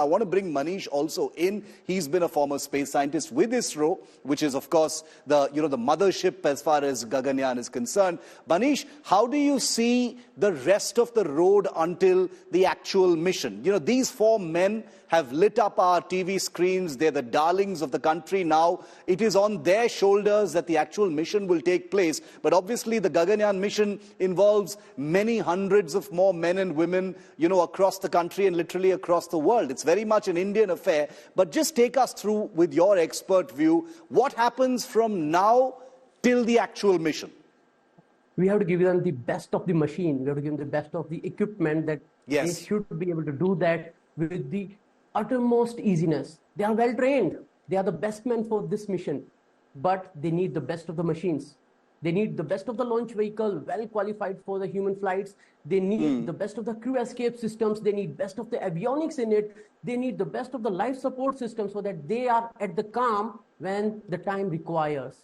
I want to bring Manish also in. He's been a former space scientist with ISRO, which is, of course, the mothership as far as Gaganyaan is concerned. Manish, how do you see the rest of the road until the actual mission? These four men have lit up our TV screens. They're the darlings of the country now. It is on their shoulders that the actual mission will take place. But obviously, the Gaganyaan mission involves many hundreds of more men and women, across the country and literally across the world. It's very much an Indian affair. But just take us through, with your expert view, what happens from now till the actual mission? We have to give them the best of the machine. We have to give them the best of the equipment that Yes. They should be able to do that with the uttermost easiness. They are well trained. They are the best men for this mission, but they need the best of the machines. They need the best of the launch vehicle, well qualified for the human flights. They need the best of the crew escape systems. They need best of the avionics in it. They need the best of the life support system so that they are at the calm when the time requires.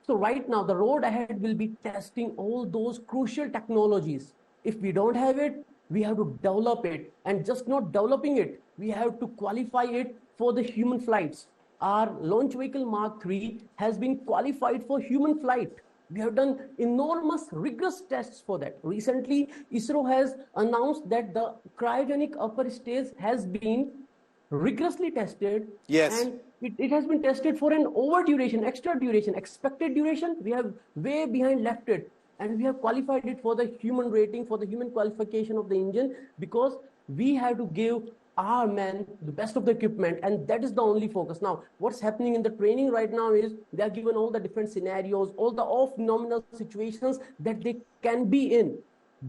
So right now, the road ahead will be testing all those crucial technologies. If we don't have it, we have to develop it. And just not developing it, we have to qualify it for the human flights. Our launch vehicle Mark III has been qualified for human flight. We have done enormous rigorous tests for that. Recently, ISRO has announced that the cryogenic upper stage has been rigorously tested. Yes. And it has been tested for an over duration, extra duration, expected duration. We have way behind left it. And we have qualified it for the human rating, for the human qualification of the engine, because we have to give our men the best of the equipment, and that is the only focus. Now, what's happening in the training right now is they are given all the different scenarios, all the off-nominal situations that they can be in.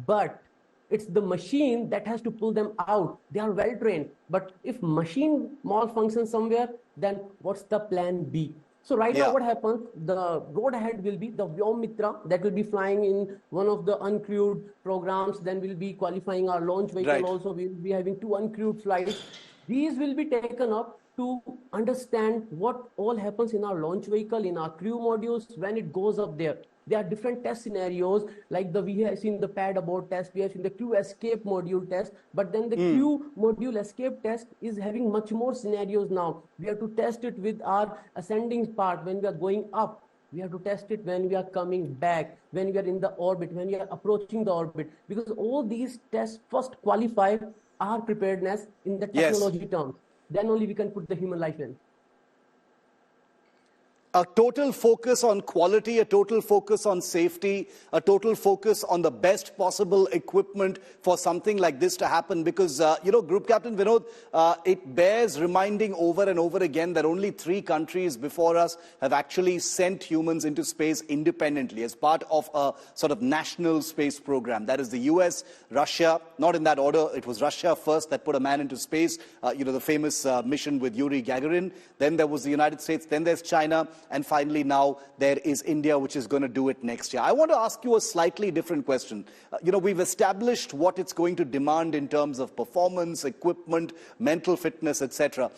But it's the machine that has to pull them out. They are well trained. But if machine malfunctions somewhere, then what's the plan B? So right now what happens, the road ahead will be the Vyomitra that will be flying in one of the uncrewed programs. Then we'll be qualifying our launch vehicle also. We'll be having 2 uncrewed flights. These will be taken up to understand what all happens in our launch vehicle, in our crew modules when it goes up there. There are different test scenarios, like we have seen the pad abort test, we have seen the crew escape module test, but then the crew module escape test is having much more scenarios now. We have to test it with our ascending part when we are going up. We have to test it when we are coming back, when we are in the orbit, when we are approaching the orbit, because all these tests first qualify our preparedness in the technology terms. Then only we can put the human life in. A total focus on quality, a total focus on safety, a total focus on the best possible equipment for something like this to happen. Because, Group Captain Vinod, it bears reminding over and over again that only 3 countries before us have actually sent humans into space independently as part of a sort of national space program. That is the US, Russia, not in that order. It was Russia first that put a man into space, the famous mission with Yuri Gagarin. Then there was the United States, then there's China. And finally, now there is India, which is going to do it next year. I want to ask you a slightly different question. We've established what it's going to demand in terms of performance, equipment, mental fitness, etc.